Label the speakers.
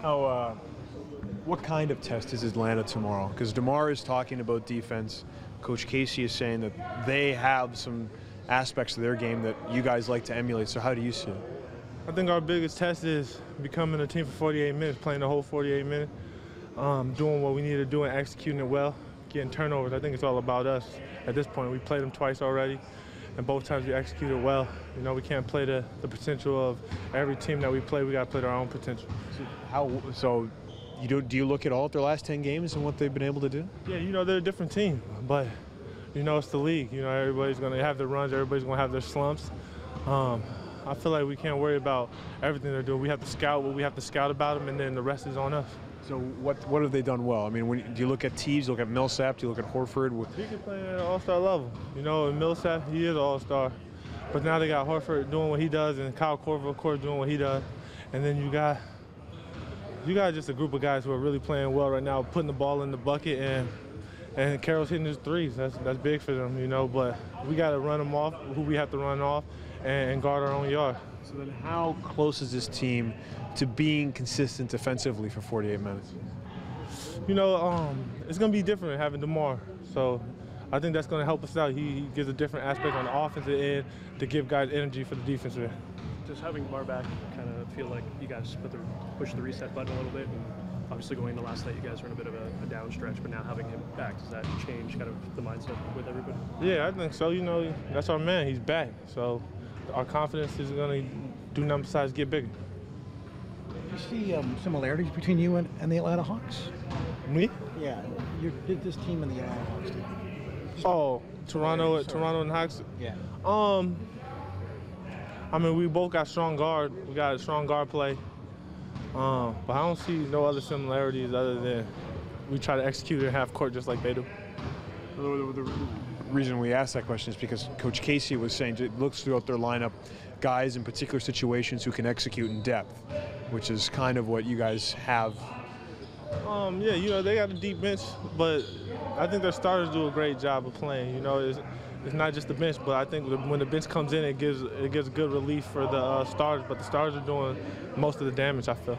Speaker 1: How, what kind of test is Atlanta tomorrow? Because DeMar is talking about defense. Coach Casey is saying that they have some aspects of their game that you guys like to emulate. So how do you see it?
Speaker 2: I think our biggest test is becoming a team for 48 minutes, playing the whole 48 minutes, doing what we need to do and executing it well, getting turnovers. I think it's all about us at this point. We played them twice already, and both times we executed well. You know, we can't play the potential of every team that we play. We got to play our own potential.
Speaker 1: So do you look at all at their last 10 games and what they've been able to do?
Speaker 2: Yeah, you know, they're a different team, but, you know, it's the league. You know, everybody's going to have their runs. Everybody's going to have their slumps. I feel like we can't worry about everything they're doing. We have to scout what we have to scout about them, and then the rest is on us.
Speaker 1: So what have they done well? I mean, do you look at Teves, you look at Millsap, do you look at Horford?
Speaker 2: He can play at an all-star level. You know, and Millsap, he is an all-star. But now they got Horford doing what he does, and Kyle Korver, of course, doing what he does. And then you got just a group of guys who are really playing well right now, putting the ball in the bucket, and Carroll's hitting his threes. That's big for them, you know. But we got to run them off, who we have to run off, and guard our own yard.
Speaker 1: So then how close is this team to being consistent defensively for 48 minutes?
Speaker 2: You know, it's going to be different having DeMar. So I think that's going to help us out. He gives a different aspect on the offensive end to give guys energy for the defensive end.
Speaker 3: Does having DeMar back kind of feel like you guys push the reset button a little bit? And obviously going into last night, you guys were in a bit of a down stretch, but now having him back, does that change kind of the mindset with everybody?
Speaker 2: Yeah, I think so. You know, that's our man. He's back. So our confidence is going to do nothing besides get bigger.
Speaker 4: Do you see similarities between you and the Atlanta Hawks?
Speaker 2: Me?
Speaker 4: Yeah, you did this team and the Atlanta Hawks team.
Speaker 2: Toronto and Hawks?
Speaker 4: Yeah.
Speaker 2: I mean, we both got strong guard. We got a strong guard play. But I don't see no other similarities other than we try to execute it in half court just like they do.
Speaker 1: The reason we asked that question is because Coach Casey was saying it looks throughout their lineup guys in particular situations who can execute in depth, which is kind of what you guys have.
Speaker 2: Yeah, you know, they got a deep bench, but I think their starters do a great job of playing. You know, it's not just the bench, but I think when the bench comes in, it gives good relief for the starters. But the starters are doing most of the damage, I feel.